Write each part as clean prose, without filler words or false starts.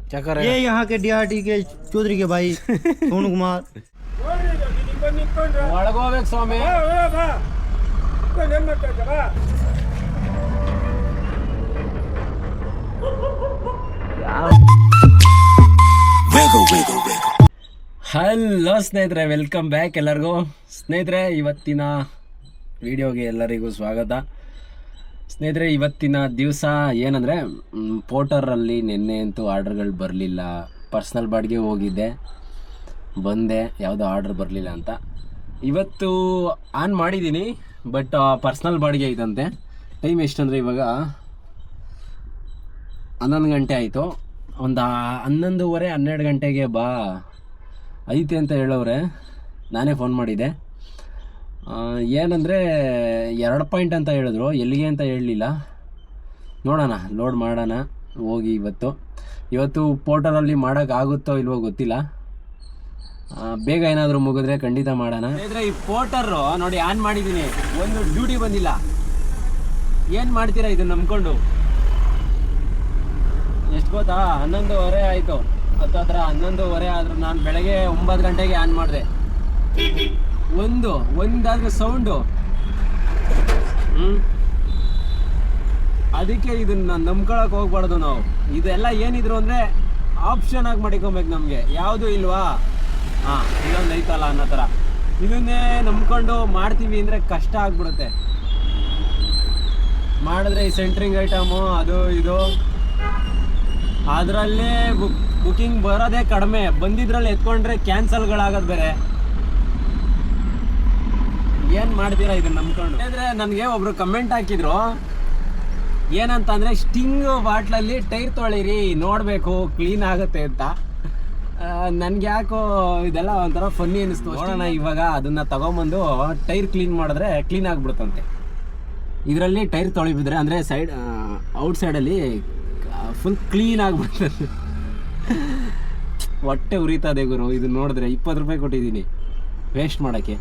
ये यहाँ के DRT के चौधरी के भाई सोनू कुमार ಒಳಗೋಗ್ಬೇಕು ಸ್ವಾಮಿ. ಹಲೋ ಸ್ನೇಹಿತರೆ, ವೆಲ್ಕಮ್ ಬ್ಯಾಕ್ ಎಲ್ಲರಿಗೂ. ಸ್ನೇಹಿತರೆ, ಇವತ್ತಿನ ವಿಡಿಯೋಗೆ ಎಲ್ಲರಿಗೂ ಸ್ವಾಗತ. ಸ್ನೇಹಿತರೆ, ಇವತ್ತಿನ ದಿವಸ ಏನಂದರೆ, ಪೋರ್ಟರಲ್ಲಿ ನಿನ್ನೆ ಅಂತೂ ಆರ್ಡರ್ಗಳು ಬರಲಿಲ್ಲ. ಪರ್ಸ್ನಲ್ ಬಾಡಿಗೆ ಹೋಗಿದ್ದೆ, ಬಂದೆ, ಯಾವುದೋ ಆರ್ಡ್ರ್ ಬರಲಿಲ್ಲ ಅಂತ. ಇವತ್ತು ಆನ್ ಮಾಡಿದ್ದೀನಿ, ಬಟ್ ಪರ್ಸ್ನಲ್ ಬಾಡಿಗೆ ಐತಂತೆ. ಟೈಮ್ ಎಷ್ಟಂದರೆ ಇವಾಗ 11 ಗಂಟೆ ಆಯಿತು. ಒಂದು 11:30 12 ಗಂಟೆಗೆ ಬಾ ಐತೆ ಅಂತ ಹೇಳೋರೆ. ನಾನೇ ಫೋನ್ ಮಾಡಿದ್ದೆ. ಏನಂದರೆ 2 ಪಾಯಿಂಟ್ ಅಂತ ಹೇಳಿದ್ರು, ಎಲ್ಲಿಗೆ ಅಂತ ಹೇಳಲಿಲ್ಲ. ನೋಡೋಣ, ಲೋಡ್ ಮಾಡೋಣ ಹೋಗಿ. ಇವತ್ತು ಪೋರ್ಟರಲ್ಲಿ ಮಾಡೋಕ್ಕಾಗುತ್ತೋ ಇಲ್ವೋ ಗೊತ್ತಿಲ್ಲ. ಬೇಗ ಏನಾದರೂ ಮುಗಿದ್ರೆ ಖಂಡಿತ ಮಾಡೋಣ. ಅಂದರೆ ಈ ಪೋರ್ಟರು ನೋಡಿ ಆನ್ ಮಾಡಿದ್ದೀನಿ, ಒಂದು ಡ್ಯೂಟಿ ಬಂದಿಲ್ಲ. ಏನು ಮಾಡ್ತೀರಾ ಇದನ್ನು ನಂಬ್ಕೊಂಡು? ಎಷ್ಟು ಗೊತ್ತಾ, 11:30 ಆಯಿತು, ಹತ್ರ 11:30 ಆದರೂ ನಾನು ಬೆಳಗ್ಗೆ 9 ಗಂಟೆಗೆ ಆನ್ ಮಾಡಿದೆ. ಒಂದಾದ್ರೆ ಸೌಂಡು. ಅದಕ್ಕೆ ಇದನ್ನ ನಂಬ್ಕೊಳಕ್ಕೆ ಹೋಗ್ಬಾರ್ದು ನಾವು. ಇದೆಲ್ಲ ಏನಿದ್ರು ಅಂದರೆ ಆಪ್ಷನ್ ಆಗಿ ಮಾಡಿಕೊಬೇಕು ನಮಗೆ. ಯಾವುದು ಇಲ್ವಾ, ಹಾಂ ಇದೊಂದು ಐತಲ್ಲ ಅನ್ನೋ ಥರ. ಇದನ್ನೇ ನಂಬ್ಕೊಂಡು ಮಾಡ್ತೀವಿ ಅಂದರೆ ಕಷ್ಟ ಆಗ್ಬಿಡುತ್ತೆ. ಮಾಡಿದ್ರೆ ಈ ಸೆಂಟ್ರಿಂಗ್ ಐಟಮು ಅದು ಇದು, ಅದರಲ್ಲೇ ಬುಕಿಂಗ್ ಬರೋದೇ ಕಡಿಮೆ. ಬಂದಿದ್ರಲ್ಲಿ ಎತ್ಕೊಂಡ್ರೆ ಕ್ಯಾನ್ಸಲ್ಗಳಾಗೋದು ಬೇರೆ. ಏನು ಮಾಡ್ತೀರಾ ಇದನ್ನ ನಂಬ್ಕೊಂಡು? ಅಂದರೆ ನನಗೆ ಒಬ್ರು ಕಮೆಂಟ್ ಹಾಕಿದ್ರು, ಏನಂತಂದರೆ ಸ್ಟಿಂಗ್ ಬಾಟ್ಲಲ್ಲಿ ಟೈರ್ ತೊಳಿರಿ, ನೋಡಬೇಕು ಕ್ಲೀನ್ ಆಗುತ್ತೆ ಅಂತ. ನನಗೆ ಯಾಕೋ ಇದೆಲ್ಲ ಒಂಥರ ಫನ್ನಿ ಅನ್ನಿಸ್ತು. ನೋಡೋಣ ಇವಾಗ ಅದನ್ನು ತಗೊಂಬಂದು ಟೈರ್ ಕ್ಲೀನ್ ಮಾಡಿದ್ರೆ ಕ್ಲೀನ್ ಆಗಿಬಿಡುತ್ತಂತೆ. ಇದರಲ್ಲಿ ಟೈರ್ ತೊಳಿಬಿದ್ರೆ ಅಂದರೆ ಸೈಡ್ ಔಟ್ ಸೈಡಲ್ಲಿ ಫುಲ್ ಕ್ಲೀನ್ ಆಗಿಬಿಡ್ತದೆ. ಹೊಟ್ಟೆ ಉರಿತದೆ ಗುರು ಇದು ನೋಡಿದ್ರೆ. 20 ರೂಪಾಯಿ ಕೊಟ್ಟಿದ್ದೀನಿ ವೇಸ್ಟ್ ಮಾಡೋಕ್ಕೆ.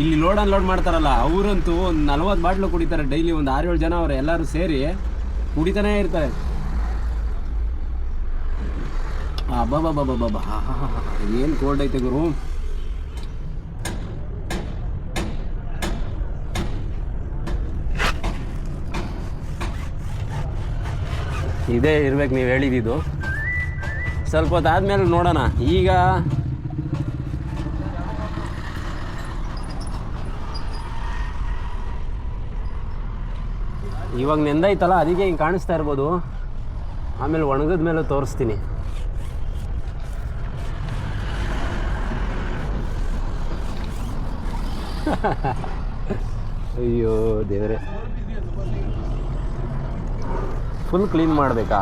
ಇಲ್ಲಿ ಲೋಡ್ ಅನ್ಲೋಡ್ ಮಾಡ್ತಾರಲ್ಲ, ಅವರಂತೂ ಒಂದು 40 ಬಾಟ್ಲು ಕುಡಿತಾರೆ ಡೈಲಿ. ಒಂದು 6-7 ಜನ ಅವ್ರು ಎಲ್ಲರೂ ಸೇರಿ ಕುಡಿತಾನೇ ಇರ್ತಾರೆ. ಬಾಬಾ ಏನು ಕೋಲ್ಡ್ ಐತೆ ಗುರು. ಇದೇ ಇರ್ಬೇಕು ನೀವು ಹೇಳಿದ್ದು. ಸ್ವಲ್ಪ ಹೊತ್ತಾದ್ಮೇಲೆ ನೋಡೋಣ. ಈಗ ಇವಾಗ ನೆಂದೈತಲ್ಲ, ಅದಕ್ಕೆ ಹಿಂಗೆ ಕಾಣಿಸ್ತಾ ಇರ್ಬೋದು. ಆಮೇಲೆ ಒಣಗಿದ ಮೇಲೆ ತೋರಿಸ್ತೀನಿ. ಅಯ್ಯೋ ದೇವರೇ, ಫುಲ್ ಕ್ಲೀನ್ ಮಾಡಬೇಕಾ?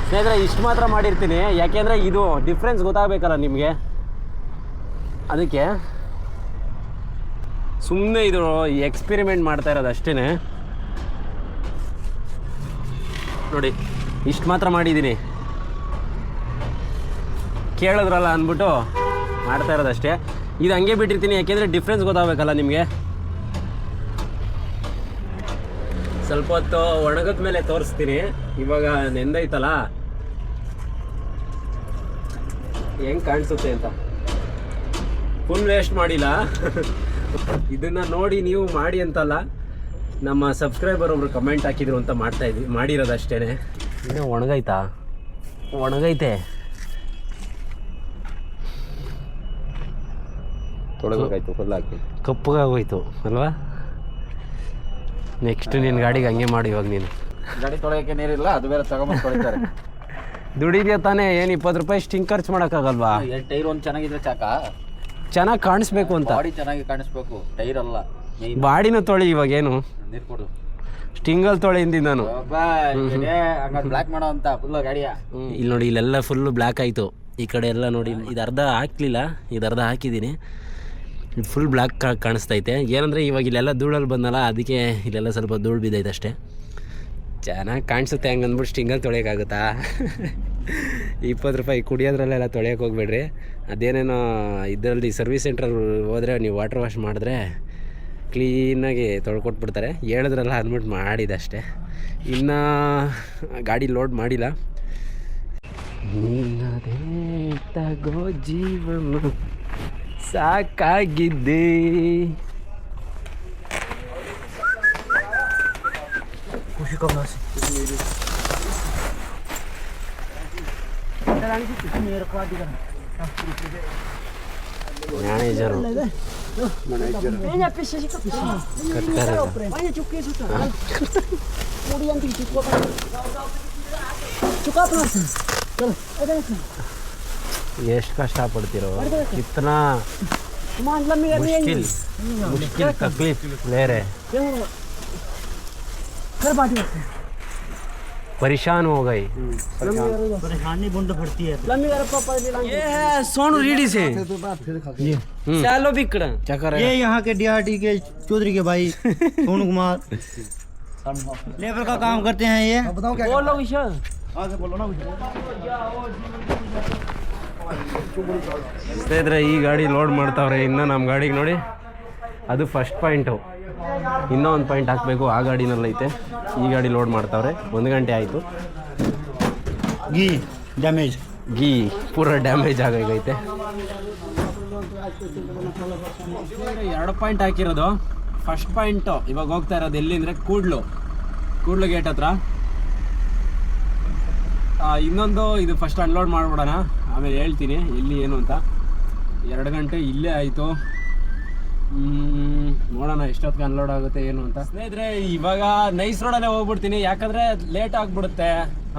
ಸ್ನೇಹಿತರೆ, ಇಷ್ಟು ಮಾತ್ರ ಮಾಡಿರ್ತೀನಿ, ಯಾಕೆಂದರೆ ಇದು ಡಿಫ್ರೆನ್ಸ್ ಗೊತ್ತಾಗಬೇಕಲ್ಲ ನಿಮಗೆ. ಅದಕ್ಕೆ ಸುಮ್ಮನೆ ಇದು ಎಕ್ಸ್ಪೆರಿಮೆಂಟ್ ಮಾಡ್ತಾ ಇರೋದು ಅಷ್ಟೇ. ನೋಡಿ, ಇಷ್ಟು ಮಾತ್ರ ಮಾಡಿದ್ದೀನಿ, ಕೇಳಿದ್ರಲ್ಲ ಅಂದ್ಬಿಟ್ಟು ಮಾಡ್ತಾ ಇರೋದಷ್ಟೇ. ಇದು ಹಂಗೆ ಬಿಟ್ಟಿರ್ತೀನಿ, ಯಾಕೆಂದರೆ ಡಿಫ್ರೆನ್ಸ್ ಗೊತ್ತಾಗಬೇಕಲ್ಲ ನಿಮಗೆ. ಸ್ವಲ್ಪ ಹೊತ್ತು ಒಣಗಿದ ಮೇಲೆ ತೋರಿಸ್ತೀನಿ. ಇವಾಗ ನೆಂದೈತಲ್ಲ ಹೆಂಗೆ ಕಾಣಿಸುತ್ತೆ ಅಂತ. ಫುಲ್ ವೇಸ್ಟ್ ಮಾಡಿಲ್ಲ. ಇದನ್ನು ನೋಡಿ ನೀವು ಮಾಡಿ ಅಂತಲ್ಲ, ನಮ್ಮ ಸಬ್ಸ್ಕ್ರೈಬರ್ ಒಬ್ರು ಕಮೆಂಟ್ ಹಾಕಿದ್ರು ಅಂತ ಮಾಡಿರೋದು ಅಷ್ಟೇ. ಇನ್ನೂ ಒಣಗೈತೆ ತೊಳಗಾಯ್ತು, ಫುಲ್ ಹಾಕಿ ಕಪ್ಪಗಾಗೋಯ್ತು ಅಲ್ವಾ. ನೆಕ್ಸ್ಟ್ ನಿನ್ನ ಗಾಡಿಗೆ ಹಂಗೆ ಮಾಡಿ. ಇವಾಗ ನೀನು ಗಾಡಿ ತೊಳೆಯೋಕ್ಕೆ ನೀರಿಲ್ಲ, ಅದು ಬೇರೆ ತಗೊಂಬಂದು ತೊಳಿತಾರೆ. ದುಡಿದ್ಯಾ ತಾನೇ, ಏನು 20 ರೂಪಾಯಿ ಸ್ಟಿಂಗ್ ಖರ್ಚು ಮಾಡೋಕ್ಕಾಗಲ್ವಾ? ಟೈರ್ ಒಂದು ಚೆನ್ನಾಗಿದ್ರೆ ಸಾಕ, ಚೆನ್ನಾಗಿ ಕಾಣಿಸ್ಬೇಕು ಅಂತ. ಬಾಡಿ ಚೆನ್ನಾಗಿ ಕಾಣಿಸ್ಬೇಕು, ಟೈರ್ ಅಲ್ಲ. ಬಾಡಿನ ತೊಳಿ, ಇವಾಗೇನು ನೀರು ಕೊಡು. ಸ್ಟಿಂಗಲ್ ತೊಳೆ ಹಿಂದಿಂದ ನಾನು ಬ್ಲ್ಯಾಕ್ ಮಾಡೋ ಅಂತ ಫುಲ್ ಗಾಡಿಯ. ಇಲ್ಲಿ ನೋಡಿ, ಇಲ್ಲೆಲ್ಲ ಫುಲ್ಲು ಬ್ಲ್ಯಾಕ್ ಆಯಿತು. ಈ ಕಡೆ ಎಲ್ಲ ನೋಡಿ, ಇದು ಅರ್ಧ ಹಾಕ್ಲಿಲ್ಲ, ಇದು ಅರ್ಧ ಹಾಕಿದ್ದೀನಿ. ಫುಲ್ ಬ್ಲ್ಯಾಕ್ ಕಾಣಿಸ್ತೈತೆ. ಏನಂದರೆ ಇವಾಗ ಇಲ್ಲೆಲ್ಲ ಧೂಳಲ್ಲಿ ಬಂದಲ್ಲ, ಅದಕ್ಕೆ ಇಲ್ಲೆಲ್ಲ ಸ್ವಲ್ಪ ಧೂಳು ಬಿದ್ದೈತೆ ಅಷ್ಟೇ. ಚೆನ್ನಾಗಿ ಕಾಣಿಸುತ್ತೆ ಹಂಗೆ ಅಂದ್ಬಿಟ್ಟು ಸ್ಟಿಂಗಲ್ಲಿ ತೊಳೆಯೋಕ್ಕಾಗುತ್ತಾ? 20 ರೂಪಾಯಿ ಕುಡಿಯೋದ್ರಲ್ಲೆಲ್ಲ ತೊಳೆಯೋಕೆ ಹೋಗ್ಬೇಡ್ರಿ. ಅದೇನೇನೋ ಇದರಲ್ಲಿ ಸರ್ವಿಸ್ ಸೆಂಟ್ರಲ್ಲಿ ಹೋದರೆ ನೀವು ವಾಟರ್ ವಾಶ್ ಮಾಡಿದ್ರೆ ಕ್ಲೀನಾಗಿ ತೊಳ್ಕೊಟ್ಬಿಡ್ತಾರೆ. ಹೇಳಿದ್ರಲ್ಲ ಅಂದ್ಬಿಟ್ಟು ಮಾಡಿದೆ ಅಷ್ಟೇ. ಇನ್ನು ಗಾಡಿ ಲೋಡ್ ಮಾಡಿಲ್ಲ. ನಿನ್ನದೇ ತಗೋ ಜೀವನ ಸಾಕಾಗಿದ್ದೆ. ಖುಷಿ ಕಮ್ ಮ್ಯಾನೇಜರು ಎಷ್ಟು ಕಷ್ಟಪಡ್ತಿರೋ ಕಿತ್ನಾ ಮುಷ್ಕಿಲ್ ಮುಷ್ಕಿಲ್ ತಕ್ಲೀಫ್ ಬೇರೆ परेशान हो गए. परेशानी बुंद फटती है. ये है सोनू रीडी से चलो बिकड़ा क्या कर रहे ये यहाँ के DRT के चौधरी के भाई सोनू कुमार लेबर का काम करते हैं. ये बोलो विशाल ಸ್ನೇಹಿತರೆ ಈ ಗಾಡಿ ಲೋಡ್ ಮಾಡ್ತಾವ್ರೆ. ಇನ್ನು ನಮ್ಮ ಗಾಡಿಗೆ ನೋಡಿ ಅದು ಫಸ್ಟ್ ಪಾಯಿಂಟು. ಇನ್ನೂ ಒಂದು ಪಾಯಿಂಟ್ ಹಾಕಬೇಕು. ಆ ಗಾಡಿನಲ್ಲೈತೆ. ಈ ಗಾಡಿ ಲೋಡ್ ಮಾಡ್ತಾವ್ರೆ. 1 ಗಂಟೆ ಆಯಿತು. ಗೀ ಪೂರ ಡ್ಯಾಮೇಜ್ ಆಗೈತೆ. 2 ಪಾಯಿಂಟ್ ಹಾಕಿರೋದು. ಫಸ್ಟ್ ಪಾಯಿಂಟು ಇವಾಗ ಹೋಗ್ತಾ ಇರೋದು ಎಲ್ಲಿ ಅಂದರೆ ಕೂಡ್ಲು ಗೇಟ್ ಹತ್ರ. ಇನ್ನೊಂದು ಇದು ಫಸ್ಟ್ ಅನ್ಲೋಡ್ ಮಾಡಿಬಿಡೋಣ, ಆಮೇಲೆ ಹೇಳ್ತೀನಿ ಎಲ್ಲಿ ಏನು ಅಂತ. 2 ಗಂಟೆ ಇಲ್ಲೇ ಆಯಿತು. ನೋಡೋಣ ಎಷ್ಟೊತ್ತಿಗೆ ಅನ್ಲೋಡ್ ಆಗುತ್ತೆ ಏನು ಅಂತ. ಸ್ನೇಹಿತರೆ ಇವಾಗ ನೈಸ್ ರೋಡಲ್ಲೇ ಹೋಗ್ಬಿಡ್ತೀನಿ, ಯಾಕಂದರೆ ಲೇಟ್ ಆಗಿಬಿಡುತ್ತೆ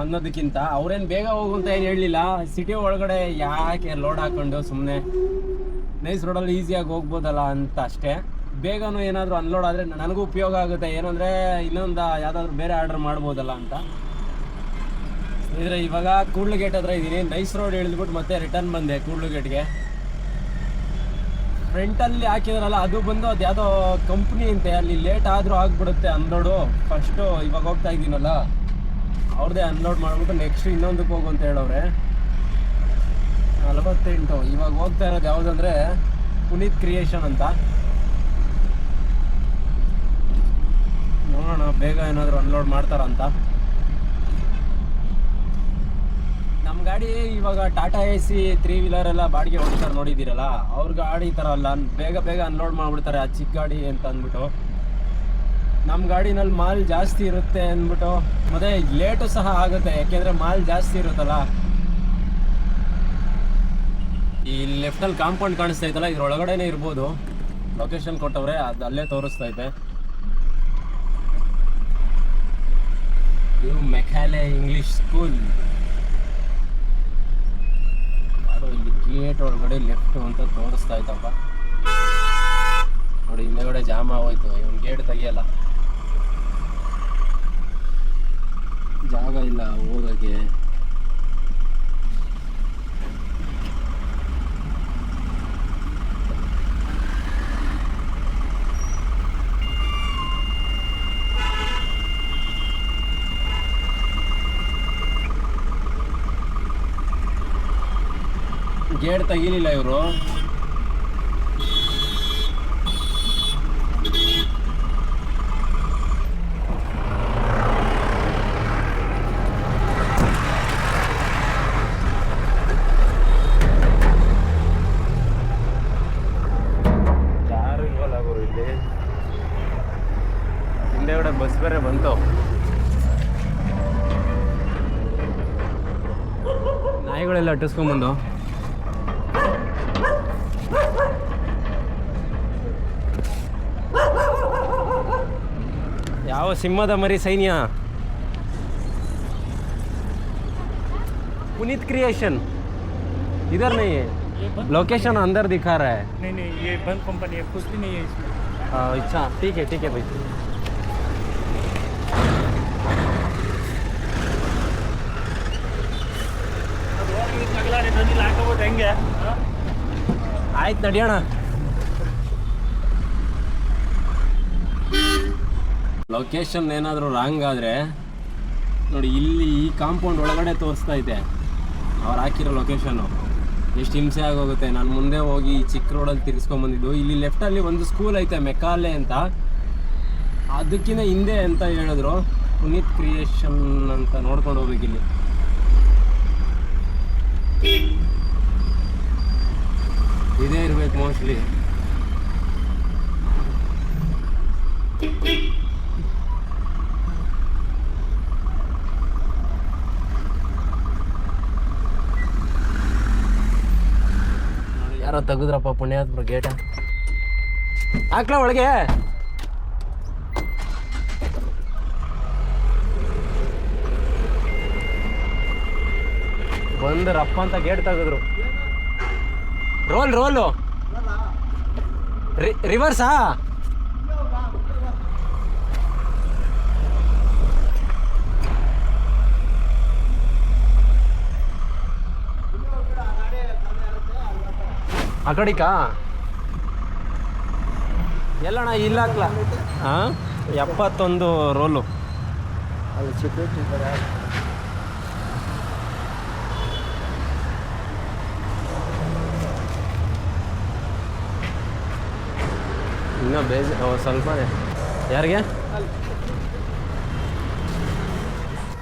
ಅನ್ನೋದಕ್ಕಿಂತ. ಅವ್ರೇನು ಬೇಗ ಹೋಗು ಅಂತ ಏನು ಹೇಳಲಿಲ್ಲ. ಸಿಟಿ ಒಳಗಡೆ ಯಾಕೆ ಲೋಡ್ ಹಾಕ್ಕೊಂಡು ಸುಮ್ಮನೆ ನೈಸ್ ರೋಡಲ್ಲಿ ಈಸಿಯಾಗಿ ಹೋಗ್ಬೋದಲ್ಲ ಅಂತ ಅಷ್ಟೇ. ಬೇಗನೂ ಏನಾದರೂ ಅನ್ಲೋಡ್ ಆದರೆ ನನಗೂ ಉಪಯೋಗ ಆಗುತ್ತೆ. ಏನಂದರೆ ಇನ್ನೊಂದು ಯಾವುದಾದ್ರೂ ಬೇರೆ ಆರ್ಡರ್ ಮಾಡ್ಬೋದಲ್ಲ ಅಂತ. ಸ್ನೇಹಿತರೆ ಇವಾಗ ಕೂಡ್ಲು ಗೇಟ್ ಹತ್ರ ಇದ್ದೀನಿ. ನೈಸ್ ರೋಡ್ ಇಳಿದ್ಬಿಟ್ಟು ಮತ್ತೆ ರಿಟರ್ನ್ ಬಂದೆ ಕೂಡ್ಲು ಗೇಟ್ಗೆ. ಫ್ರಂಟಲ್ಲಿ ಹಾಕಿದ್ರಲ್ಲ ಅದು ಬಂದು ಅದು ಯಾವುದೋ ಕಂಪ್ನಿ ಅಂತೆ. ಅಲ್ಲಿ ಲೇಟ್ ಆದರೂ ಆಗಿಬಿಡುತ್ತೆ ಅನ್ಲೋಡು. ಫಸ್ಟು ಇವಾಗ ಹೋಗ್ತಾ ಇದ್ದೀನಲ್ಲ ಅವ್ರದ್ದೇ ಅನ್ಲೋಡ್ ಮಾಡಿಬಿಟ್ಟು ನೆಕ್ಸ್ಟ್ ಇನ್ನೊಂದಕ್ಕೆ ಹೋಗು ಅಂತ ಹೇಳೋರೆ. 48 ಇವಾಗ ಹೋಗ್ತಾ ಇರೋದು ಯಾವುದಂದರೆ ಪುನೀತ್ ಕ್ರಿಯೇಷನ್ ಅಂತ. ನೋಡೋಣ ಬೇಗ ಏನಾದರೂ ಅನ್ಲೋಡ್ ಮಾಡ್ತಾರಂತ. ನಮ್ಮ ಗಾಡಿ ಇವಾಗ ಟಾಟಾ AC 3 ವೀಲರ್ ಎಲ್ಲ ಬಾಡಿಗೆ ಹೊಡ್ತಾರೆ ನೋಡಿದ್ದೀರಲ್ಲ, ಅವ್ರ ಗಾಡಿ ಥರ ಅಲ್ಲ. ಬೇಗ ಅನ್ಲೋಡ್ ಮಾಡಿಬಿಡ್ತಾರೆ ಆ ಚಿಕ್ಕ ಗಾಡಿ ಅಂತ ಅಂದ್ಬಿಟ್ಟು. ನಮ್ಮ ಗಾಡಿನಲ್ಲಿ ಮಾಲ್ ಜಾಸ್ತಿ ಇರುತ್ತೆ ಅಂದ್ಬಿಟ್ಟು ಮತ್ತೆ ಲೇಟು ಸಹ ಆಗುತ್ತೆ, ಯಾಕೆಂದರೆ ಮಾಲ್ ಜಾಸ್ತಿ ಇರುತ್ತಲ್ಲ. ಈ ಲೆಫ್ಟಲ್ಲಿ ಕಾಂಪೌಂಡ್ ಕಾಣಿಸ್ತಾ ಇತ್ತಲ್ಲ, ಇದ್ರೊಳಗಡೆನೇ ಇರ್ಬೋದು. ಲೊಕೇಶನ್ ಕೊಟ್ಟವ್ರೆ, ಅದು ಅಲ್ಲೇ ತೋರಿಸ್ತೈತೆ. ಇದು ಮೆಕ್ಯಾಲೆ ಇಂಗ್ಲೀಷ್ ಸ್ಕೂಲ್. ಇಲ್ಲಿ ಗೇಟ್ ಒಳಗಡೆ ಲೆಫ್ಟ್ ಅಂತ ತೋರಿಸ್ತಾ ಇತ್ತಪ್ಪ ನೋಡಿ. ಹಿಂದೆಗಡೆ ಜಾಮ್ ಆಗೋಯ್ತು. ಇವನು ಗೇಟ್ ತೆಗಿಯಲ್ಲ, ಜಾಗ ಇಲ್ಲ ಹೋಗೋಕ್ಕೆ. ಗೇಟ್ ತೆಗಿಲಿಲ್ಲ ಇವರು. ಯಾರು ಇಲ್ವಲ್ಲ ಅವರು ಇಲ್ಲಿ. ಹಿಂದೆಗಡೆ ಬಸ್ ಬೇರೆ ಬಂತು. ನಾಯಿಗಳೆಲ್ಲ ಅಟ್ಟಿಸ್ಕೊಂಬಂದು. ಯಾವ ಸಿಂಹದ ಮರಿ ಸೈನ್ಯ. पुनीत क्रिएशन इधर नहीं है, लोकेशन अंदर दिखा रहा है. नहीं ये बंद कंपनी है, कुछ भी नहीं है इसमें. अच्छा ठीक है भाई. अगला रिटर्न लाके वो देंगे. ಆಯ್ತು ನಡಿಯೋಣ. ಲೊಕೇಶನ್ ಏನಾದರೂ ರಾಂಗ್ ಆದರೆ ನೋಡಿ, ಇಲ್ಲಿ ಈ ಕಾಂಪೌಂಡ್ ಒಳಗಡೆ ತೋರಿಸ್ತಾ ಇದೆ. ಅವ್ರು ಹಾಕಿರೋ ಲೊಕೇಶನ್ನು ಎಷ್ಟು ಹಿಂಸೆ ಆಗೋಗುತ್ತೆ. ನಾನು ಮುಂದೆ ಹೋಗಿ ಚಿಕ್ಕ ರೋಡಲ್ಲಿ ತಿರ್ಸ್ಕೊಂಬಂದಿದ್ದು. ಇಲ್ಲಿ ಲೆಫ್ಟಲ್ಲಿ ಒಂದು ಸ್ಕೂಲ್ ಐತೆ ಮೆಕಾಲೆ ಅಂತ, ಅದಕ್ಕಿಂತ ಹಿಂದೆ ಅಂತ ಹೇಳಿದ್ರು, ಪುನೀತ್ ಕ್ರಿಯೇಷನ್ ಅಂತ ನೋಡ್ಕೊಂಡು ಹೋಗ್ಬೇಕಿಲ್ಲಿ. ಇದೇ ಇರ್ಬೇಕು ಮೋಸ್ಟ್ಲಿ. ಯಾರೋ ತೆಗೆದ್ರಪ್ಪ ಪುಣ್ಯಾತ್ಮರ ಗೇಟ. ಹಾಕ್ಲಾ ಒಳಗೆ? ಬಂದರಪ್ಪ ಅಂತ ಗೇಟ್ ತೆಗೆದ್ರು. ರೋಲು ರಿವರ್ಸಾ? ಆ ಕಡಿಕಾ ಎಲ್ಲಣ್ಣ ಇಲ್ಲ ಹಾಕ್ಲ? ಹಾಂ 71 ರೋಲು. ಇನ್ನೂ ಸ್ವಲ್ಪನೇ. ಯಾರಿಗೆ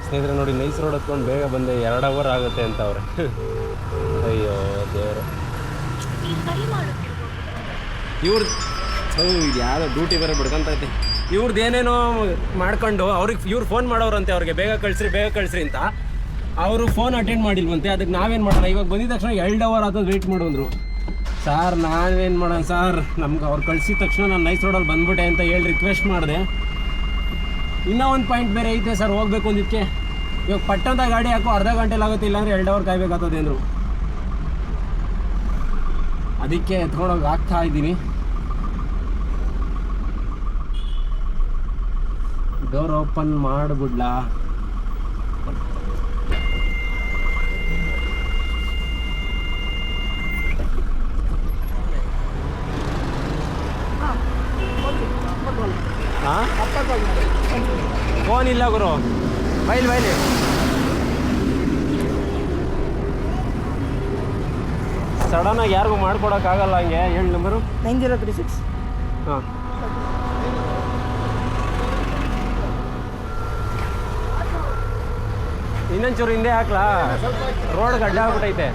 ಸ್ನೇಹಿತರೆ ನೋಡಿ, ನೈಸ್ ರೋಡ್ ಹತ್ಕೊಂಡು ಬೇಗ ಬಂದೆ, 2 ಅವರ್ ಆಗುತ್ತೆ ಅಂತ ಅವ್ರೆ. ಅಯ್ಯೋ ದೇವರು, ಇವ್ರದ್ದು ಇದು ಯಾವುದೋ ಡ್ಯೂಟಿ ಬೇರೆ ಬಿಡ್ಕೊಂತೈತಿ. ಇವ್ರದ್ದು ಏನೇನೋ ಮಾಡ್ಕೊಂಡು ಇವ್ರು ಫೋನ್ ಮಾಡೋರಂತೆ ಅವ್ರಿಗೆ, ಬೇಗ ಕಳಿಸ್ರಿ ಅಂತ. ಅವರು ಫೋನ್ ಅಟೆಂಡ್ ಮಾಡಿಲ್ವಂತೆ. ಅದಕ್ಕೆ ನಾವೇನು ಮಾಡೋಣ, ಇವಾಗ ಬಂದಿದ ತಕ್ಷಣ 2 ಅವರ್ ಆಗೋದು ವೆಯ್ಟ್ ಮಾಡೋಂದ್ರು. ಸಾರ್ ನಾವೇನು ಮಾಡೋಣ ಸರ್, ನಮ್ಗೆ ಅವ್ರು ಕಳಿಸಿದ ತಕ್ಷಣ ನಾನು ನೈಸ್ ರೋಡಲ್ಲಿ ಬಂದ್ಬಿಟ್ಟೆ ಅಂತ ಹೇಳಿ ರಿಕ್ವೆಸ್ಟ್ ಮಾಡಿದೆ. ಇನ್ನೂ ಒಂದು ಪಾಯಿಂಟ್ ಬೇರೆ ಐತೆ ಸರ್, ಹೋಗ್ಬೇಕು ಅಂದಿದ್ದಕ್ಕೆ. ಇವಾಗ ಪಟ್ಟಂತ ಗಾಡಿ ಹಾಕೋ ಅರ್ಧ ಗಂಟೆಲಿ ಆಗುತ್ತೆ, ಇಲ್ಲಾಂದರೆ 2 ಅವರ್ ಕಾಯ್ಬೇಕಾಗ್ತದೆ ಅಂದರು. ಅದಕ್ಕೆ ಎತ್ಕೊಂಡೋಗಿ ಹಾಕ್ತಾ ಇದ್ದೀನಿ. ಡೋರ್ ಓಪನ್ ಮಾಡಿಬಿಡ್ಲಾ? ಹಾಂ ಫೋನ್ ಇಲ್ಲ ಗುರು, ಬೈಲಿ ಸಡನ್ನಾಗಿ ಯಾರಿಗೂ ಮಾಡ್ಕೊಡೋಕ್ಕಾಗಲ್ಲ. ಹಂಗೆ 7 ನಂಬರು 9036. ಹಾಂ ಇನ್ನೊಂಚೂರು ಹಿಂದೆ ಹಾಕ್ಲಾ? ರೋಡ್ ಗಡ್ಡ ಆಗ್ಬಿಟ್ಟೈತೆ.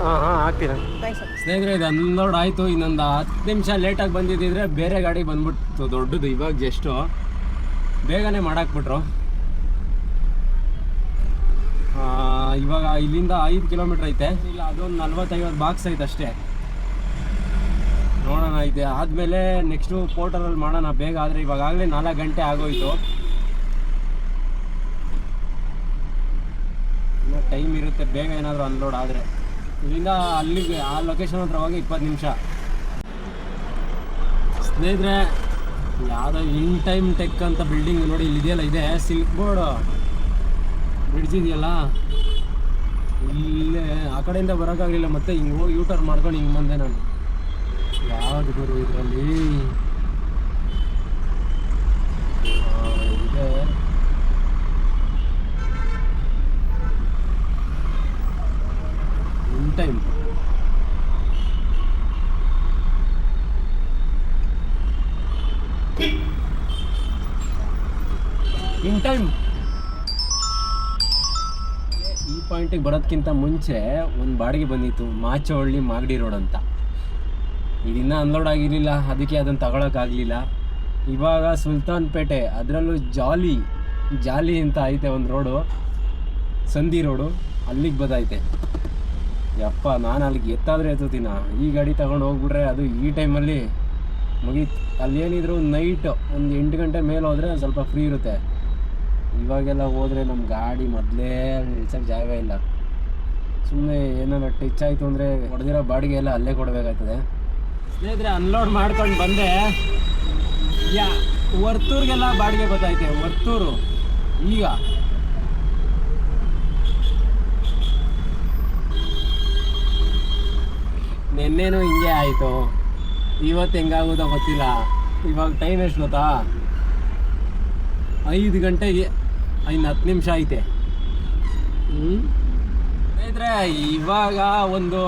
ಹಾಂ ಹಾಕ್ತೀನಿ ಸ್ನೇಹಿತರೆ. ಇದು ಅನ್ಲೋಡ್ ಆಯಿತು. ಇನ್ನೊಂದು 10 ನಿಮಿಷ ಲೇಟಾಗಿ ಬಂದಿದ್ದಿದ್ರೆ ಬೇರೆ ಗಾಡಿ ಬಂದ್ಬಿಟ್ಟು ದೊಡ್ಡದು. ಇವಾಗ ಜಸ್ಟು ಬೇಗನೆ ಮಾಡಾಕ್ಬಿಟ್ರು. ಇವಾಗ ಇಲ್ಲಿಂದ 5 ಕಿಲೋಮೀಟ್ರ್ ಐತೆ. ಇಲ್ಲ ಅದೊಂದು 40-50 ಬಾಕ್ಸ್ ಐತೆ ಅಷ್ಟೇ. ನೋಡೋಣ, ಇದೆ ಆದಮೇಲೆ ನೆಕ್ಸ್ಟು ಪೋರ್ಟರಲ್ಲಿ ಮಾಡೋಣ ಬೇಗ. ಆದರೆ ಇವಾಗಲೇ 4 ಗಂಟೆ ಆಗೋಯ್ತು. ಇನ್ನೂ ಟೈಮ್ ಇರುತ್ತೆ, ಬೇಗ ಏನಾದರೂ ಅನ್ಲೋಡ್ ಆದರೆ. ಇಲ್ಲಿಂದ ಅಲ್ಲಿಗೆ ಆ ಲೊಕೇಶನ್ ಹತ್ರ ಹೋಗಿ 20 ನಿಮಿಷ. ಸ್ನೇಹಿತರೆ, ಯಾವುದೋ ಇನ್ ಟೈಮ್ ಟೆಕ್ ಅಂತ ಬಿಲ್ಡಿಂಗ್ ನೋಡಿ ಇಲ್ಲಿದೆಯಲ್ಲ, ಇದೆ ಸಿಲ್ಕ್ ಬೋರ್ಡ್ ಬ್ರಿಡ್ಜ್ ಇದೆಯಲ್ಲ, ಇಲ್ಲೇ ಆ ಕಡೆಯಿಂದ ಬರೋಕ್ಕಾಗಲಿಲ್ಲ. ಮತ್ತೆ ಹಿಂಗೆ ಹೋಗಿ ಯೂಟರ್ನ್ ಮಾಡ್ಕೊಂಡು ಹಿಂಗೆ ಬಂದೆ ನಾನು. ಯಾವುದು ಬರು ಇದರಲ್ಲಿ ಇದೆ. ಇನ್ ಟೈಮ್ ಈ ಪಾಯಿಂಟಿಗೆ ಬರೋದಕ್ಕಿಂತ ಮುಂಚೆ ಒಂದು ಬಾಡಿಗೆ ಬಂದಿತ್ತು, ಮಾಚವಳ್ಳಿ ಮಾಗಡಿ ರೋಡ್ ಅಂತ. ಇದಿನ್ನ ಅನ್ಲೋಡ್ ಆಗಿರಲಿಲ್ಲ, ಅದಕ್ಕೆ ಅದನ್ನು ತಗೊಳಕ್ಕಾಗಲಿಲ್ಲ. ಇವಾಗ ಸುಲ್ತಾನ್ಪೇಟೆ, ಅದರಲ್ಲೂ ಜಾಲಿ ಅಂತ ಐತೆ ಒಂದು ರೋಡು, ಸಂಧಿ ರೋಡು, ಅಲ್ಲಿಗೆ ಬದೈತೆ. ಯಪ್ಪ, ನಾನು ಅಲ್ಲಿಗೆ ಎತ್ತಾದರೆ ಎತ್ತುತ್ತೀನ. ಈ ಗಾಡಿ ತಗೊಂಡು ಹೋಗ್ಬಿಟ್ರೆ ಅದು ಈ ಟೈಮಲ್ಲಿ ಮುಗೀತು. ಅಲ್ಲೇನಿದ್ರು ನೈಟ್ ಒಂದು 8 ಗಂಟೆ ಮೇಲೆ ಹೋದರೆ ಸ್ವಲ್ಪ ಫ್ರೀ ಇರುತ್ತೆ. ಇವಾಗೆಲ್ಲ ಹೋದರೆ ನಮ್ಮ ಗಾಡಿ ಮೊದಲೇ ನಿಲ್ಸೋಕ್ಕೆ ಜಾಗ ಇಲ್ಲ. ಸುಮ್ಮನೆ ಏನಾದ್ರು ಟಚ್ ಆಯಿತು ಅಂದರೆ ಹೊಡೆದಿರೋ ಬಾಡಿಗೆ ಎಲ್ಲ ಅಲ್ಲೇ ಕೊಡಬೇಕಾಗ್ತದೆ. ಸ್ನೇಹಿತರೆ, ಅನ್ಲೋಡ್ ಮಾಡ್ಕೊಂಡು ಬಂದೆ. ವರ್ತೂರಿಗೆಲ್ಲ ಬಾಡಿಗೆ ಗೊತ್ತೈತೆ. ವರ್ತೂರು ಈಗ ನಿನ್ನೆನೂ ಹಿಂಗೆ ಆಯಿತು, ಇವತ್ತು ಹೆಂಗಾಗೋದೋ ಗೊತ್ತಿಲ್ಲ. ಇವಾಗ ಟೈಮ್ ಎಷ್ಟು ಗೊತ್ತಾ? 5 ಗಂಟೆಗೆ ಇನ್ನು 10 ನಿಮಿಷ ಐತೆ. ಸ್ನೇಹಿತರೆ, ಇವಾಗ ಒಂದು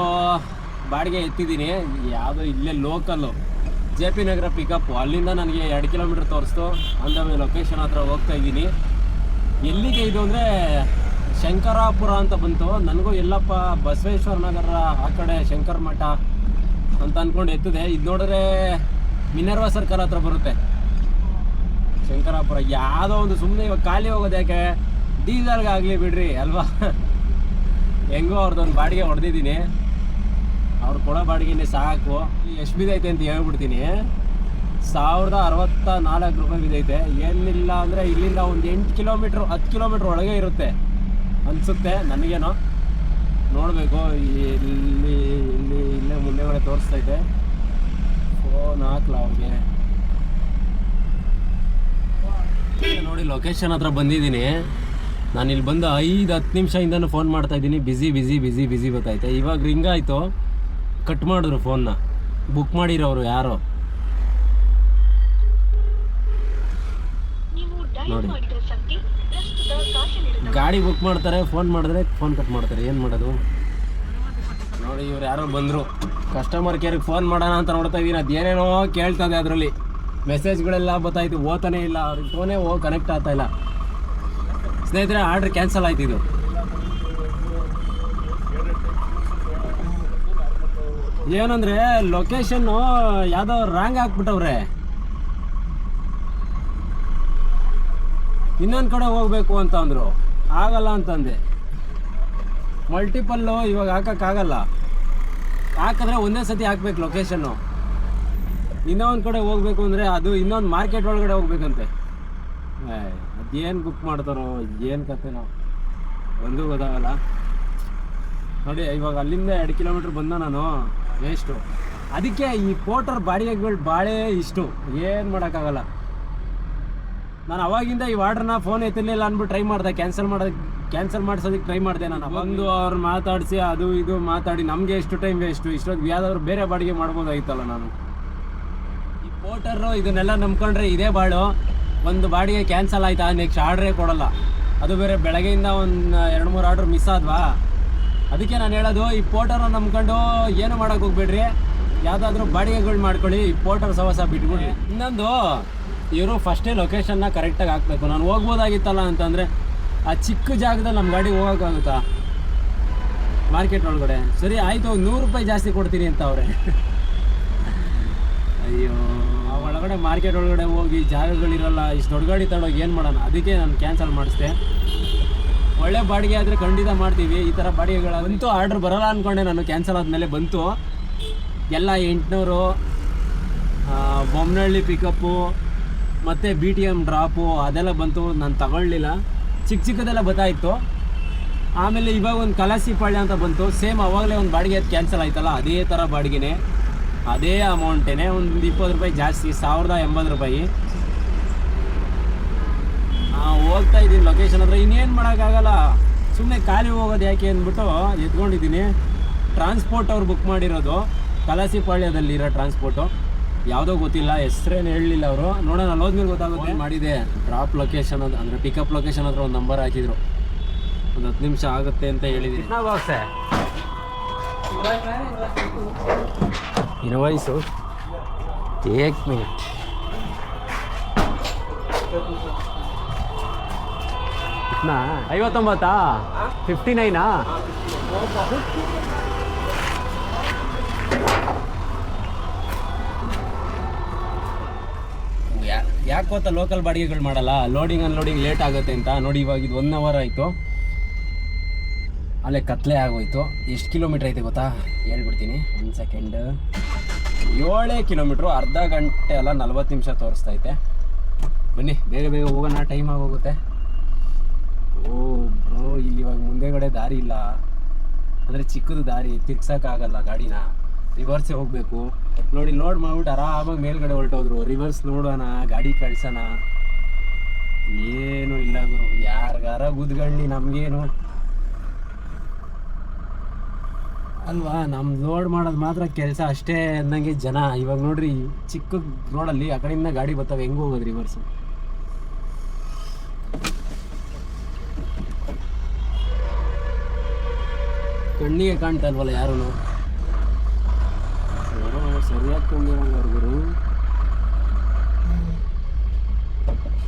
ಬಾಡಿಗೆ ಎತ್ತಿದ್ದೀನಿ, ಯಾವುದೋ ಇಲ್ಲೇ ಲೋಕಲ್ಲು JP ನಗರ ಪಿಕಪ್ಪು. ಅಲ್ಲಿಂದ ನನಗೆ 2 ಕಿಲೋಮೀಟ್ರ್ ತೋರಿಸ್ತು. ಅಂದ ಲೊಕೇಶನ್ ಹತ್ರ ಹೋಗ್ತಾ ಇದ್ದೀನಿ. ಎಲ್ಲಿಗೆ ಇದು ಅಂದರೆ ಶಂಕರಾಪುರ ಅಂತ ಬಂತು. ನನಗೂ ಎಲ್ಲಪ್ಪ ಬಸವೇಶ್ವರ ನಗರ ಆ ಕಡೆ ಶಂಕರ ಮಠ ಅಂತ ಅಂದ್ಕೊಂಡು ಎತ್ತಿದೆ. ಇದು ನೋಡಿದ್ರೆ ಮಿನರ್ವಾ ಸರ್ಕಲ್ ಹತ್ರ ಬರುತ್ತೆ ಶಂಕರಾಪುರ. ಯಾವುದೋ ಒಂದು ಸುಮ್ಮನೆ ಇವಾಗ ಖಾಲಿ ಹೋಗೋದು ಯಾಕೆ, ಡೀಸೆಲ್ಗೆ ಆಗಲಿ ಬಿಡ್ರಿ ಅಲ್ವಾ. ಹೆಂಗೋ ಅವ್ರದ್ದೊಂದು ಬಾಡಿಗೆ ಹೊಡೆದಿದ್ದೀನಿ. ಅವ್ರು ಕೊಡೋ ಬಾಡಿಗೆನೇ ಸಾಕು. ಎಷ್ಟು ಬಿದ್ದೈತೆ ಅಂತ ಹೇಳ್ಬಿಡ್ತೀನಿ. 1064 ರೂಪಾಯಿ ಬಿದ್ದೈತೆ. ಏನಿಲ್ಲ ಅಂದರೆ ಇಲ್ಲಿಂದ ಒಂದು 8 ಕಿಲೋಮೀಟ್ರ್ 10 ಕಿಲೋಮೀಟ್ರ್ ಒಳಗೆ ಇರುತ್ತೆ ಅನಿಸುತ್ತೆ ನನಗೇನೋ. ನೋಡಬೇಕು. ಇಲ್ಲೇ ಮುಂದೆಗಡೆ ತೋರಿಸ್ತೈತೆ. ಫೋನ್ ಹಾಕ್ಲ ಅವ್ರಿಗೆ. ನೋಡಿ ಲೊಕೇಶನ್ ಹತ್ರ ಬಂದಿದ್ದೀನಿ. ನಾನು ಇಲ್ಲಿ ಬಂದು 5-10 ನಿಮಿಷದಿಂದನೂ ಫೋನ್ ಮಾಡ್ತಾ ಇದ್ದೀನಿ. ಬಿಸಿ ಗೊತ್ತೈತೆ. ಇವಾಗ ರಿಂಗ್ ಆಯಿತು, ಕಟ್ ಮಾಡಿದ್ರು ಫೋನ್ನ. ಬುಕ್ ಮಾಡಿರೋರು ಯಾರೋ ನೋಡಿ. ಗಾಡಿ ಬುಕ್ ಮಾಡ್ತಾರೆ, ಫೋನ್ ಮಾಡಿದ್ರೆ ಫೋನ್ ಕಟ್ ಮಾಡ್ತಾರೆ. ಏನು ಮಾಡೋದು ನೋಡಿ. ಇವ್ರು ಯಾರೋ ಬಂದರು, ಕಸ್ಟಮರ್ ಕೇರ್ಗೆ ಫೋನ್ ಮಾಡೋಣ ಅಂತ ನೋಡ್ತಾ ಇದ್ದೀನಿ. ಅದೇನೇನೋ ಕೇಳ್ತದೆ, ಅದರಲ್ಲಿ ಮೆಸೇಜ್ಗಳೆಲ್ಲ ಗೊತ್ತಾಯ್ತು, ಓದ್ತಾನೇ ಇಲ್ಲ. ಅವ್ರಿಗೆ ಫೋನೇ ಕನೆಕ್ಟ್ ಆಗ್ತಾ ಇಲ್ಲ. ಸ್ನೇಹಿತರೆ, ಆರ್ಡ್ರ್ ಕ್ಯಾನ್ಸಲ್ ಆಯ್ತು. ಇದು ಏನಂದರೆ ಲೊಕೇಶನ್ನು ಯಾವುದೋ ರಾಂಗ್ ಹಾಕ್ಬಿಟ್ಟವ್ರೆ. ಇನ್ನೊಂದು ಕಡೆ ಹೋಗಬೇಕು ಅಂತ ಅಂದರು. ಆಗಲ್ಲ ಅಂತಂದೆ. ಮಲ್ಟಿಪಲ್ಲು ಇವಾಗ ಹಾಕೋಕ್ಕಾಗಲ್ಲ. ಹಾಕಿದ್ರೆ ಒಂದೇ ಸತಿ ಹಾಕ್ಬೇಕು ಲೊಕೇಶನ್ನು. ಇನ್ನೊಂದು ಕಡೆ ಹೋಗಬೇಕು ಅಂದರೆ ಅದು ಇನ್ನೊಂದು ಮಾರ್ಕೆಟ್ ಒಳಗಡೆ ಹೋಗ್ಬೇಕಂತೆ. ಅದೇನು ಬುಕ್ ಮಾಡ್ತಾರೋ ಏನು ಕತೆನೋ ಒಂದು ಗೊತ್ತಾಗಲ್ಲ. ನೋಡಿ ಇವಾಗ ಅಲ್ಲಿಂದ 2 ಕಿಲೋಮೀಟ್ರ್ ಬಂದ ನಾನು, ವೇಸ್ಟು. ಅದಕ್ಕೆ ಈ ಪೋರ್ಟರ್ ಬಾಡಿಗೆಗಳು ಭಾಳ ಇಷ್ಟು, ಏನು ಮಾಡೋಕ್ಕಾಗಲ್ಲ. ನಾನು ಅವಾಗಿಂದ ಈ ಆರ್ಡ್ರನ್ನ ಫೋನ್ ಎತ್ತಿರಲಿಲ್ಲ ಅಂದ್ಬಿಟ್ಟು ಟ್ರೈ ಮಾಡಿದೆ, ಕ್ಯಾನ್ಸಲ್ ಮಾಡಿಸೋದಕ್ಕೆ ಟ್ರೈ ಮಾಡಿದೆ. ನಾನು ಬಂದು ಅವ್ರು ಮಾತಾಡಿಸಿ ಅದು ಇದು ಮಾತಾಡಿ ನಮಗೆ ಎಷ್ಟು ಟೈಮ್ ವೇಸ್ಟು. ಇಷ್ಟೊತ್ತು ಯಾವುದಾದ್ರು ಬೇರೆ ಬಾಡಿಗೆ ಮಾಡ್ಬೋದಾಗಿತ್ತಲ್ಲ. ನಾನು ಈ ಪೋರ್ಟರು ಇದನ್ನೆಲ್ಲ ನಂಬ್ಕೊಂಡ್ರೆ ಇದೇ ಬಾಳು. ಒಂದು ಬಾಡಿಗೆ ಕ್ಯಾನ್ಸಲ್ ಆಯ್ತಾ, ನೆಕ್ಸ್ಟ್ ಆರ್ಡ್ರೇ ಕೊಡೋಲ್ಲ. ಅದು ಬೇರೆ ಬೆಳಗ್ಗೆಯಿಂದ ಒಂದು 2-3 ಆರ್ಡ್ರ್ ಮಿಸ್ ಆದ್ವಾ. ಅದಕ್ಕೆ ನಾನು ಹೇಳೋದು, ಈ ಪೋರ್ಟರ್ನ ನಂಬ್ಕೊಂಡು ಏನು ಮಾಡೋಕೆ ಹೋಗ್ಬೇಡ್ರಿ. ಯಾವುದಾದ್ರೂ ಬಾಡಿಗೆಗಳು ಮಾಡ್ಕೊಳ್ಳಿ, ಈ ಪೋರ್ಟರ್ ಸವಸ ಬಿಟ್ಬಿಡ್ರಿ. ಇನ್ನೊಂದು, ಇವರು ಫಸ್ಟೇ ಲೊಕೇಶನ್ನ ಕರೆಕ್ಟಾಗಿ ಹಾಕಬೇಕು. ನಾನು ಹೋಗ್ಬೋದಾಗಿತ್ತಲ್ಲ ಅಂತಂದರೆ ಆ ಚಿಕ್ಕ ಜಾಗದಲ್ಲಿ ನಮ್ಮ ಗಾಡಿ ಹೋಗೋಕ್ಕಾಗುತ್ತಾ ಮಾರ್ಕೆಟ್ ಒಳಗಡೆ? ಸರಿ ಆಯಿತು, 100 ರೂಪಾಯಿ ಜಾಸ್ತಿ ಕೊಡ್ತೀನಿ ಅಂತ ಅವ್ರೆ. ಅಯ್ಯೋ, ಆ ಒಳಗಡೆ ಮಾರ್ಕೆಟ್ ಒಳಗಡೆ ಹೋಗಿ ಜಾಗಗಳಿರಲ್ಲ. ಇಷ್ಟು ದೊಡ್ಡ ಗಾಡಿ ತಗೊಂಡೋಗಿ ಏನು ಮಾಡೋಣ? ಅದಕ್ಕೆ ನಾನು ಕ್ಯಾನ್ಸಲ್ ಮಾಡಿಸ್ದೆ. ಒಳ್ಳೆ ಬಾಡಿಗೆ ಆದರೆ ಖಂಡಿತ ಮಾಡ್ತೀವಿ. ಈ ಥರ ಬಾಡಿಗೆಗಳಂತೂ ಆರ್ಡ್ರ್ ಬರೋಲ್ಲ ಅಂದ್ಕೊಂಡೆ ನಾನು. ಕ್ಯಾನ್ಸಲ್ ಆದಮೇಲೆ ಬಂತು ಎಲ್ಲ 800, ಬೊಮ್ಮನಹಳ್ಳಿ ಪಿಕಪ್ಪು ಮತ್ತು BTM ಡ್ರಾಪು ಅದೆಲ್ಲ ಬಂತು. ನಾನು ತಗೊಳ್ಳಿಲ್ಲ, ಚಿಕ್ಕದೆಲ್ಲ ಗೊತ್ತಾಯಿತು. ಆಮೇಲೆ ಇವಾಗ ಒಂದು ಕಲಾಸಿಪಾಳ್ಯ ಅಂತ ಬಂತು. ಸೇಮ್ ಅವಾಗಲೇ ಒಂದು ಬಾಡಿಗೆ ಅದು ಕ್ಯಾನ್ಸಲ್ ಆಯ್ತಲ್ಲ, ಅದೇ ಥರ ಬಾಡಿಗೆನೇ, ಅದೇ ಅಮೌಂಟೇ, ಒಂದು 20 ರೂಪಾಯಿ ಜಾಸ್ತಿ, 1080 ರೂಪಾಯಿ. ಹೋಗ್ತಾ ಇದ್ದೀನಿ ಲೊಕೇಶನ್ ಹತ್ರ. ಇನ್ನೇನು ಮಾಡೋಕ್ಕಾಗಲ್ಲ, ಸುಮ್ಮನೆ ಖಾಲಿ ಹೋಗೋದು ಯಾಕೆ ಅಂದ್ಬಿಟ್ಟು ಎತ್ಕೊಂಡಿದ್ದೀನಿ. ಟ್ರಾನ್ಸ್ಪೋರ್ಟ್ ಅವ್ರು ಬುಕ್ ಮಾಡಿರೋದು ಕಲಾಸಿಪಾಳ್ಯದಲ್ಲಿರೋ ಟ್ರಾನ್ಸ್ಪೋರ್ಟು. ಯಾವುದೋ ಗೊತ್ತಿಲ್ಲ, ಹೆಸ್ರೇನು ಹೇಳಲಿಲ್ಲ ಅವರು. ನೋಡೋಣ, ಅಲ್ಲಿ ಹೋದ್ಮೇಲೆ ಗೊತ್ತಾಗುತ್ತೆ. ಮಾಡಿದೆ ಡ್ರಾಪ್ ಲೊಕೇಶನ್ ಅಂದರೆ ಪಿಕಪ್ ಲೊಕೇಶನ್ ಹತ್ರ ಒಂದು ನಂಬರ್ ಹಾಕಿದ್ರು. ಒಂದು 10 ನಿಮಿಷ ಆಗುತ್ತೆ ಅಂತ ಹೇಳಿದ್ದೀನಿ. Invoice 1 minute. ಇಟ್ನಾ 59 59 ಯಾಕೆ ಗೊತ್ತಾ ಲೋಕಲ್ ಬಾಡಿಗೆಗಳು ಮಾಡಲ್ಲ, ಲೋಡಿಂಗ್ ಅನ್ಲೋಡಿಂಗ್ ಲೇಟ್ ಆಗುತ್ತೆ ಅಂತ. ನೋಡಿ ಇವಾಗ ಇದು 1 ಅವರ್ ಆಯಿತು, ಅಲ್ಲೇ ಕತ್ಲೆ ಆಗೋಯ್ತು. ಎಷ್ಟು ಕಿಲೋಮೀಟ್ರ್ ಐತೆ ಗೊತ್ತಾ? ಹೇಳ್ಬಿಡ್ತೀನಿ, 1 ಸೆಕೆಂಡ್. 7 ಕಿಲೋಮೀಟ್ರು, ಅರ್ಧ ಗಂಟೆ ಅಲ್ಲ 40 ನಿಮಿಷ ತೋರಿಸ್ತೈತೆ. ಬನ್ನಿ ಬೇಗ ಬೇಗ ಹೋಗೋಣ, ಟೈಮ್ ಆಗೋಗುತ್ತೆ. ಓ ಬ್ರೋ, ಇಲ್ಲಿ ಇವಾಗ ಮುಂದೆಗಡೆ ದಾರಿ ಇಲ್ಲ, ಅಂದರೆ ಚಿಕ್ಕದು ದಾರಿ, ತಿರ್ಗ್ಸೋಕ್ಕಾಗಲ್ಲ ಗಾಡಿನ, ರಿವರ್ಸೇ ಹೋಗಬೇಕು. ನೋಡಿ ಲೋಡ್ ಮಾಡ್ಬಿಟ್ಟು ಆರಾಮಾಗಿ ಮೇಲ್ಗಡೆ ಹೊರಟೋದ್ರು. ರಿವರ್ಸ್ ನೋಡೋಣ, ಗಾಡಿ ಕಳ್ಸೋಣ, ಏನೂ ಇಲ್ಲ ಗುರು. ಯಾರಿಗಾರ ಗುದ್ಗಳ್ಳಿ, ನಮಗೇನು ಅಲ್ವಾ? ನಮ್ಮ ಲೋಡ್ ಮಾಡೋದು ಮಾತ್ರ ಕೆಲಸ ಅಷ್ಟೇ ಅನ್ನಂಗೆ ಜನ. ಇವಾಗ ನೋಡ್ರಿ, ಚಿಕ್ಕ ರೋಡಲ್ಲಿ ಆ ಕಡೆಯಿಂದ ಗಾಡಿ ಬರ್ತಾವೆ, ಹೆಂಗೆ ಹೋಗೋದು ರಿವರ್ಸು? ಕಣ್ಣಿಗೆ ಕಾಣ್ತಾ ಇಲ್ವಲ್ಲ ಯಾರು ಸರಿಯಾಗಿ ಕೊಂಡಿರೋ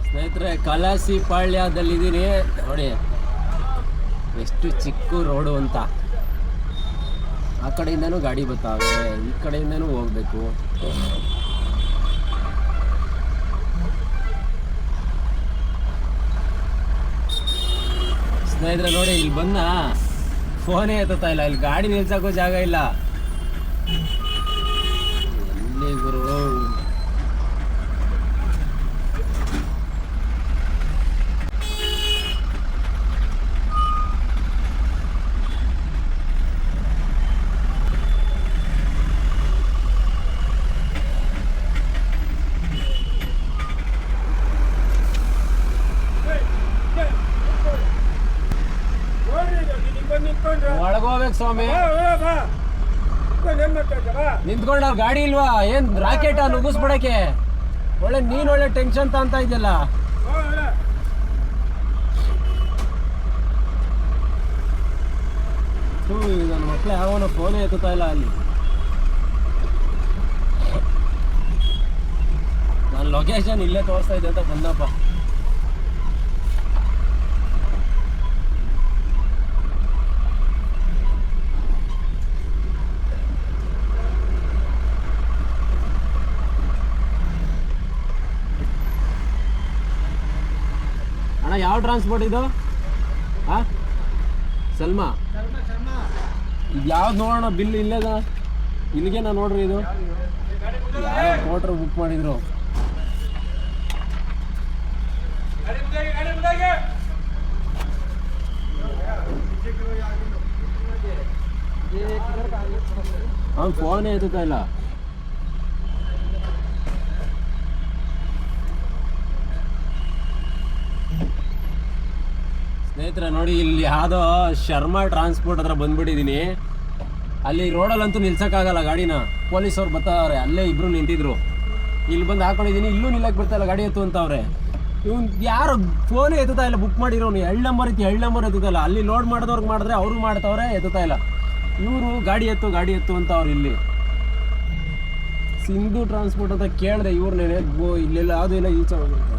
ಸ್ನೇಹಿತರೆ, ಕಲಾಸಿ ಪಾಳ್ಯದಲ್ಲಿದ್ದೀನಿ ನೋಡಿ, ಎಷ್ಟು ಚಿಕ್ಕ ರೋಡು ಅಂತ. ಆ ಕಡೆಯಿಂದನೂ ಗಾಡಿ ಬರ್ತಾವೆ, ಈ ಕಡೆಯಿಂದನೂ ಹೋಗ್ಬೇಕು. ಸ್ನೇಹಿತರೆ ನೋಡಿ, ಇಲ್ಲಿ ಬಂದ ಫೋನೇ ಎತ್ತಾ ಇಲ್ಲ, ಇಲ್ಲಿ ಗಾಡಿ ನಿಲ್ಸಕ್ಕೂ ಜಾಗ ಇಲ್ಲ. ಎಲ್ಲಿ ಗುರು? ಒಳಗೋಗ್ಬೇಕು ಸ್ವಾಮಿ. ನಿಂತ್ಕೊಂಡ ಗಾಡಿ ಇಲ್ವಾ? ಏನ್ ರಾಕೆಟ್ ನುಗ್ಗಿಸ್ಬಿಡಕ್ಕೆ? ನೀನ್ ಒಳ್ಳೆ ಟೆನ್ಷನ್ ಅಂತ ಇದೆಯಲ್ಲ. ನನ್ನ ಮಕ್ಳು ಯಾವನ ಫೋನೇ ಎತ್ತುತ್ತಾ ಇಲ್ಲ. ಅಲ್ಲಿ ನನ್ನ ಲೊಕೇಶನ್ ಇಲ್ಲೇ ತೋರಿಸ್ತಾ ಇದೆ ಅಂತ ಬಂದಪ್ಪ. ಅಣ್ಣ, ಯಾವ ಟ್ರಾನ್ಸ್ಪೋರ್ಟ್ ಇದು? ಹಾಂ, ಸಲ್ಮಾ. ಇದು ಯಾವ್ದು ನೋಡೋಣ? ಬಿಲ್ ಇಲ್ಲೇದ, ಇಲ್ಲಿಗೆ ನಾ ನೋಡ್ರಿ. ಇದು ಯಾವ ಮೋಟ್ರ್ ಬುಕ್ ಮಾಡಿದ್ರು? ಅವ್ನು ಫೋನೇ ಎತ್ತುತ್ತಾ ಇಲ್ಲ. ಸ್ನೇಹಿತರೆ ನೋಡಿ, ಇಲ್ಲಿ ಯಾವುದೋ ಶರ್ಮಾ ಟ್ರಾನ್ಸ್ಪೋರ್ಟ್ ಹತ್ರ ಬಂದ್ಬಿಟ್ಟಿದ್ದೀನಿ. ಅಲ್ಲಿ ರೋಡಲ್ಲಂತೂ ನಿಲ್ಸೋಕ್ಕಾಗಲ್ಲ ಗಾಡಿನ, ಪೊಲೀಸವ್ರು ಬರ್ತಾವ್ರೆ. ಅಲ್ಲೇ ಇಬ್ರು ನಿಂತಿದ್ರು. ಇಲ್ಲಿ ಬಂದು ಹಾಕೊಂಡಿದ್ದೀನಿ, ಇಲ್ಲೂ ನಿಲ್ಲಕ್ಕೆ ಬಿಡ್ತಾಯಿಲ್ಲ, ಗಾಡಿ ಎತ್ತು ಅಂತವ್ರೆ. ಇವ್ನು ಯಾರು ಫೋನೇ ಎತ್ತುತ್ತಾ ಇಲ್ಲ. ಬುಕ್ ಮಾಡಿರೋನು 2 ನಂಬರ್ ಇತ್ತು, 2 ನಂಬರ್ ಎತ್ತುತ್ತಾ ಇಲ್ಲ. ಅಲ್ಲಿ ಲೋಡ್ ಮಾಡಿದವ್ರಿಗೆ ಮಾಡಿದ್ರೆ ಅವರು ಮಾಡ್ತಾವ್ರೆ, ಎತ್ತುತ್ತಾ ಇಲ್ಲ. ಇವರು ಗಾಡಿ ಎತ್ತು ಅಂತ ಅವ್ರು. ಇಲ್ಲಿ ಸಿಂಧು ಟ್ರಾನ್ಸ್ಪೋರ್ಟ್ ಅಂತ ಕೇಳಿದೆ ಇವ್ರನ್ನೇ. ಇಲ್ಲೆಲ್ಲ ಯಾವುದೂ ಇಲ್ಲ, ಈಚೆ ಹೋಗ್ಬೇಕು.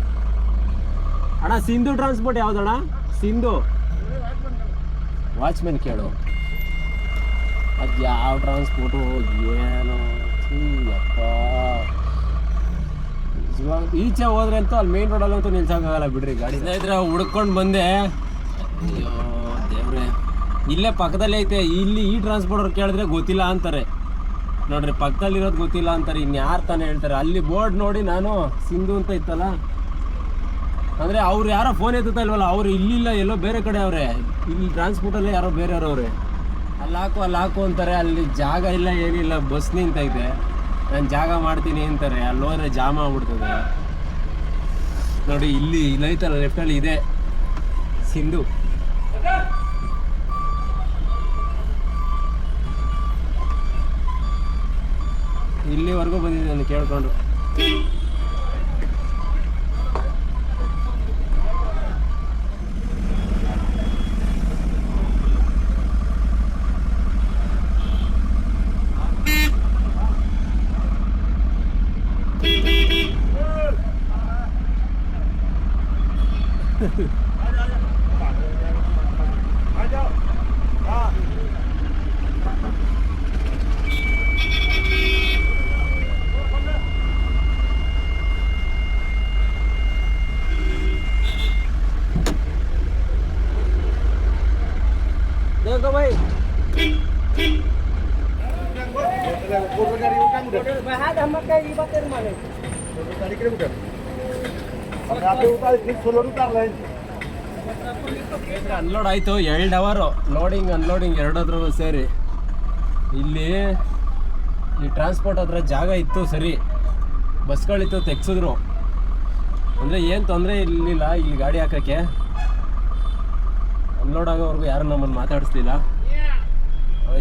ಅಣ್ಣ, ಸಿಂಧು ಟ್ರಾನ್ಸ್ಪೋರ್ಟ್ ಯಾವುದಣ್ಣ? ಸಿಂಧು ವಾಚ್ಮೆನ್ ಕೇಳು. ಅದು ಯಾವ ಟ್ರಾನ್ಸ್ಪೋರ್ಟು ಏನೋ ಅಪ್ಪ. ಈಚೆ ಹೋದ್ರೆ ಅಂತೂ ಅಲ್ಲಿ ಮೇನ್ ರೋಡಲ್ಲಂತೂ ನಿಲ್ಸೋಕ್ಕಾಗಲ್ಲ ಬಿಡ್ರಿ ಗಾಡಿ. ಸ್ನೇಹಿತರೆ, ಹುಡ್ಕೊಂಡು ಬಂದೆ. ಅಯ್ಯೋ ದೇವ್ರೆ, ಇಲ್ಲೇ ಪಕ್ಕದಲ್ಲೇ ಐತೆ. ಇಲ್ಲಿ ಈ ಟ್ರಾನ್ಸ್ಪೋರ್ಟ್ ಅವ್ರು ಕೇಳಿದ್ರೆ ಗೊತ್ತಿಲ್ಲ ಅಂತಾರೆ ನೋಡ್ರಿ. ಪಕ್ಕದಲ್ಲಿರೋದು ಗೊತ್ತಿಲ್ಲ ಅಂತಾರೆ. ಇನ್ಯಾರು ತಾನೇ ಹೇಳ್ತಾರೆ? ಅಲ್ಲಿ ಬೋರ್ಡ್ ನೋಡಿ ನಾನು ಸಿಂಧು ಅಂತ ಇತ್ತಲ್ಲ. ಅಂದರೆ ಅವ್ರು ಯಾರೋ ಫೋನ್ ಎತ್ತುತ್ತಾ ಇಲ್ವಲ್ಲ, ಅವ್ರು ಇಲ್ಲಿಲ್ಲ, ಎಲ್ಲೋ ಬೇರೆ ಕಡೆ ಅವರೇ. ಇಲ್ಲಿ ಟ್ರಾನ್ಸ್ಪೋರ್ಟಲ್ಲೇ ಯಾರೋ ಬೇರೆಯವ್ರವ್ರೆ. ಅಲ್ಲಿ ಹಾಕು ಅಂತಾರೆ. ಅಲ್ಲಿ ಜಾಗ ಇಲ್ಲ, ಏನಿಲ್ಲ, ಬಸ್ ನಿಂತೈತೆ. ನಾನು ಜಾಗ ಮಾಡ್ತೀನಿ ಅಂತಾರೆ. ಅಲ್ಲಿ ಹೋದ್ರೆ ಜಾಮ್ ಆಗ್ಬಿಡ್ತದೆ ನೋಡಿ. ಇಲ್ಲಿ ಐತಲ್ಲ ಲೆಫ್ಟಲ್ಲಿ ಇದೆ ಸಿಂಧು. ಇಲ್ಲಿವರೆಗೂ ಬಂದಿದ್ದೆ ನಾನು ಕೇಳ್ಕೊಂಡು. देखो भाई, ಅನ್ಲೋಡ್ ಆಯಿತು. 2 ಅವರ್ ಲೋಡಿಂಗ್ ಅನ್ಲೋಡಿಂಗ್ ಎರಡಾದ್ರೂ ಸೇರಿ. ಇಲ್ಲಿ ಈ ಟ್ರಾನ್ಸ್ಪೋರ್ಟ್ ಹತ್ರ ಜಾಗ ಇತ್ತು, ಸರಿ, ಬಸ್ಗಳಿತ್ತು, ತೆಗ್ಸಿದ್ರು. ಅಂದರೆ ಏನು ತೊಂದರೆ ಇರಲಿಲ್ಲ ಇಲ್ಲಿ ಗಾಡಿ ಹಾಕೋಕ್ಕೆ. ಅನ್ಲೋಡ್ ಆಗೋವರೆಗೂ ಯಾರು ನಮ್ಮನ್ನು ಮಾತಾಡಿಸ್ಲಿಲ್ಲ.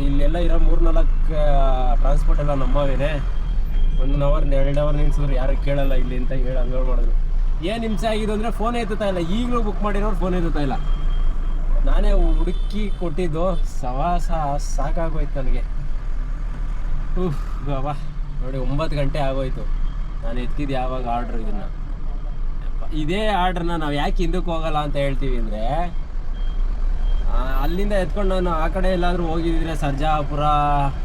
ಇಲ್ಲೆಲ್ಲ ಇರೋ 3-4 ಟ್ರಾನ್ಸ್ಪೋರ್ಟ್ ಎಲ್ಲ ನಮ್ಮವೇನೆ. 1 ಅವರ್ 2 ಅವರ್ ನಿಲ್ಸಿದ್ರು ಯಾರು ಕೇಳಲ್ಲ ಇಲ್ಲಿ ಅಂತ ಹೇಳಿ ಅನ್ಲೋಡ್ ಮಾಡಿದ್ರು. ಏನು ಹಿಂಸೆ ಆಗಿದೆ ಅಂದರೆ ಫೋನ್ ಎತ್ತುತ್ತಾ ಇಲ್ಲ. ಈಗಲೂ ಬುಕ್ ಮಾಡಿರೋರು ಫೋನ್ ಎತ್ತುತ್ತಾ ಇಲ್ಲ. ನಾನೇ ಹುಡುಕಿ ಕೊಟ್ಟಿದ್ದು ಸವಾಸ ಸಾಕಾಗೋಯ್ತು ನನಗೆ. ಬಾಬಾ ನೋಡಿ 9 ಗಂಟೆ ಆಗೋಯ್ತು ನಾನು ಎತ್ತಿದ್ದು ಯಾವಾಗ ಆರ್ಡ್ರ್. ಇದೇ ಆರ್ಡ್ರನ್ನ ನಾವು ಯಾಕೆ ಹಿಂದಕ್ಕೆ ಹೋಗಲ್ಲ ಅಂತ ಹೇಳ್ತೀವಿ ಅಂದರೆ, ಅಲ್ಲಿಂದ ಎತ್ಕೊಂಡು ನಾನು ಆ ಕಡೆ ಎಲ್ಲಾದರೂ ಹೋಗಿದ್ದರೆ ಸರ್ಜಾಪುರ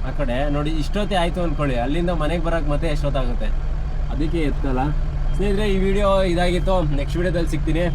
ಆ ಕಡೆ ನೋಡಿ ಇಷ್ಟೊತ್ತೇ ಆಯಿತು ಅಂದ್ಕೊಳ್ಳಿ, ಅಲ್ಲಿಂದ ಮನೆಗೆ ಬರೋಕ್ಕೆ ಮತ್ತೆ ಎಷ್ಟೊತ್ತಾಗುತ್ತೆ, ಅದಕ್ಕೆ ಎತ್ತಲ್ಲ ಸ್ನೇಹಿತರೆ. ಈ ವಿಡಿಯೋ ಇದಾಗಿತ್ತು, ನೆಕ್ಸ್ಟ್ ವಿಡಿಯೋದಲ್ಲಿ ಸಿಗ್ತೀನಿ.